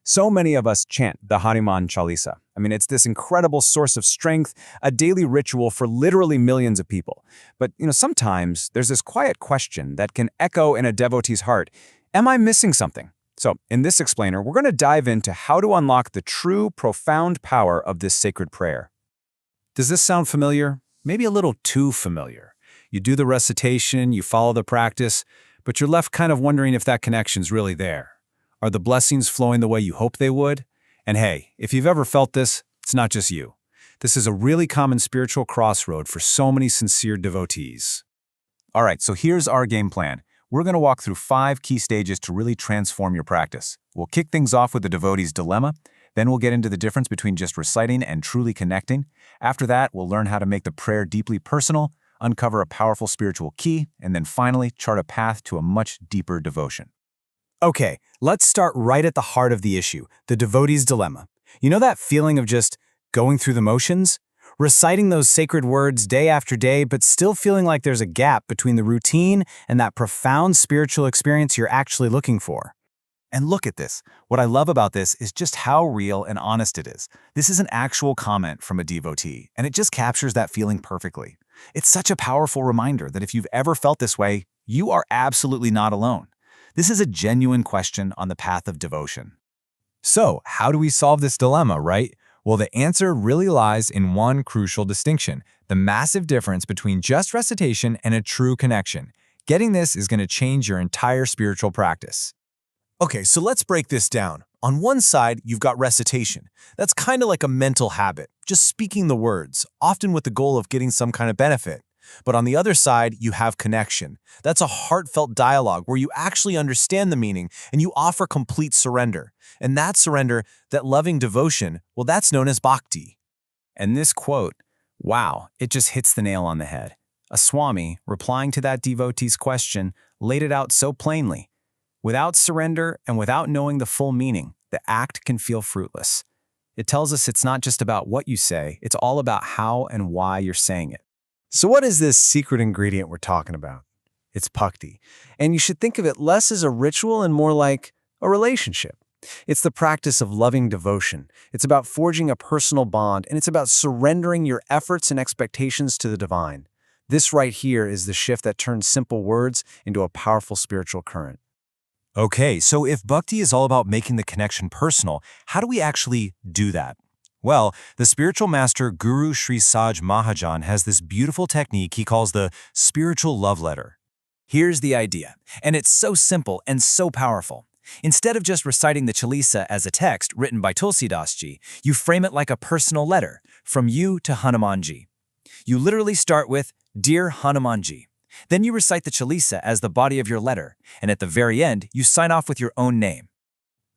So many of us chant the Hanuman Chalisa. I mean, it's this incredible source of strength, a daily ritual for literally millions of people. But, sometimes there's this quiet question that can echo in a devotee's heart. Am I missing something? So, in this explainer, we're going to dive into how to unlock the true, profound power of this sacred prayer. Does this sound familiar? Maybe a little too familiar. You do the recitation, you follow the practice, but you're left kind of wondering if that connection's really there. Are the blessings flowing the way you hope they would? And hey, if you've ever felt this, it's not just you. This is a really common spiritual crossroad for so many sincere devotees. All right, so here's our game plan. We're going to walk through 5 key stages to really transform your practice. We'll kick things off with the devotee's dilemma, then we'll get into the difference between just reciting and truly connecting. After that, we'll learn how to make the prayer deeply personal, uncover a powerful spiritual key, and then finally chart a path to a much deeper devotion. Okay, let's start right at the heart of the issue, the devotee's dilemma. You know that feeling of just going through the motions? Reciting those sacred words day after day, but still feeling like there's a gap between the routine and that profound spiritual experience you're actually looking for. And look at this. What I love about this is just how real and honest it is. This is an actual comment from a devotee, and it just captures that feeling perfectly. It's such a powerful reminder that if you've ever felt this way, you are absolutely not alone. This is a genuine question on the path of devotion. So, how do we solve this dilemma, right? Well, the answer really lies in one crucial distinction, the massive difference between just recitation and a true connection. Getting this is going to change your entire spiritual practice. Okay, so let's break this down. On one side, you've got recitation. That's kind of like a mental habit, just speaking the words, often with the goal of getting some kind of benefit. But on the other side, you have connection. That's a heartfelt dialogue where you actually understand the meaning and you offer complete surrender. And that surrender, that loving devotion, well, that's known as bhakti. And this quote, wow, it just hits the nail on the head. A Swami, replying to that devotee's question, laid it out so plainly. Without surrender and without knowing the full meaning, the act can feel fruitless. It tells us it's not just about what you say, it's all about how and why you're saying it. So what is this secret ingredient we're talking about? It's bhakti. And you should think of it less as a ritual and more like a relationship. It's the practice of loving devotion. It's about forging a personal bond, and it's about surrendering your efforts and expectations to the divine. This right here is the shift that turns simple words into a powerful spiritual current. Okay, so if bhakti is all about making the connection personal, how do we actually do that? Well, the spiritual master Guru Sri Saj Mahajan has this beautiful technique he calls the spiritual love letter. Here's the idea, and it's so simple and so powerful. Instead of just reciting the Chalisa as a text written by Tulsidas Ji, you frame it like a personal letter from you to Hanumanji. You literally start with, Dear Hanumanji. Then you recite the Chalisa as the body of your letter, and at the very end, you sign off with your own name.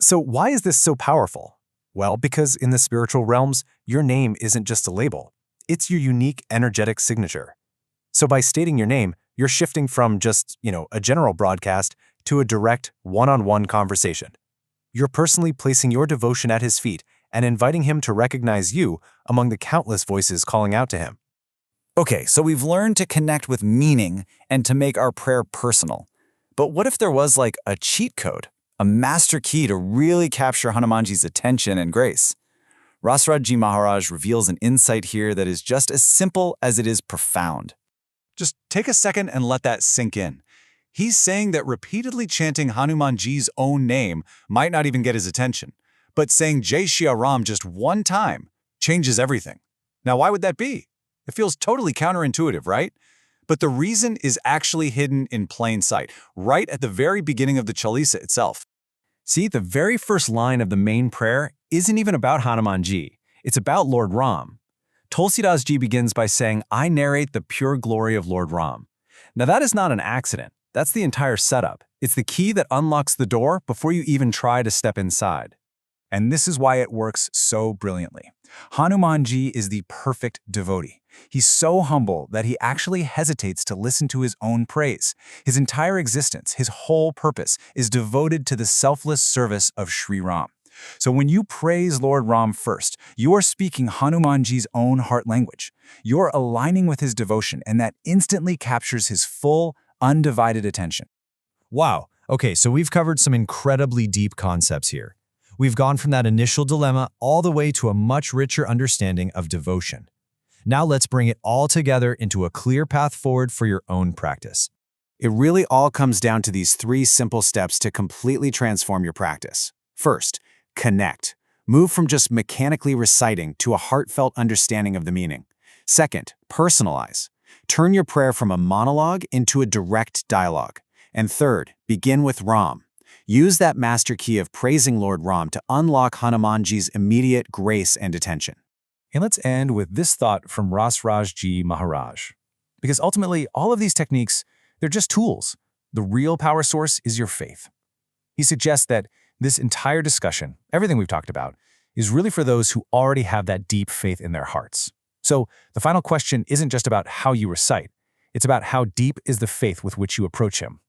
So why is this so powerful? Well, because in the spiritual realms, your name isn't just a label. It's your unique energetic signature. So by stating your name, you're shifting from just, a general broadcast to a direct, one-on-one conversation. You're personally placing your devotion at his feet and inviting him to recognize you among the countless voices calling out to him. Okay, so we've learned to connect with meaning and to make our prayer personal. But what if there was like a cheat code? A master key to really capture Hanumanji's attention and grace. Rasradji Maharaj reveals an insight here that is just as simple as it is profound. Just take a second and let that sink in. He's saying that repeatedly chanting Hanumanji's own name might not even get his attention, but saying Jai Shri Ram just one time changes everything. Now, why would that be? It feels totally counterintuitive, right? But the reason is actually hidden in plain sight, right at the very beginning of the Chalisa itself. See, the very first line of the main prayer isn't even about Hanumanji. It's about Lord Ram. Tulsidas Ji begins by saying, I narrate the pure glory of Lord Ram. Now that is not an accident. That's the entire setup. It's the key that unlocks the door before you even try to step inside. And this is why it works so brilliantly. Hanumanji is the perfect devotee. He's so humble that he actually hesitates to listen to his own praise. His entire existence, his whole purpose, is devoted to the selfless service of Sri Ram. So when you praise Lord Ram first, you are speaking Hanumanji's own heart language. You're aligning with his devotion, and that instantly captures his full, undivided attention. Wow. Okay, so we've covered some incredibly deep concepts here. We've gone from that initial dilemma all the way to a much richer understanding of devotion. Now let's bring it all together into a clear path forward for your own practice. It really all comes down to these 3 simple steps to completely transform your practice. First, connect. Move from just mechanically reciting to a heartfelt understanding of the meaning. Second, personalize. Turn your prayer from a monologue into a direct dialogue. And third, begin with Ram. Use that master key of praising Lord Ram to unlock Hanumanji's immediate grace and attention. And let's end with this thought from Raags Maharaj. Because ultimately, all of these techniques, they're just tools. The real power source is your faith. He suggests that this entire discussion, everything we've talked about, is really for those who already have that deep faith in their hearts. So the final question isn't just about how you recite. It's about how deep is the faith with which you approach him.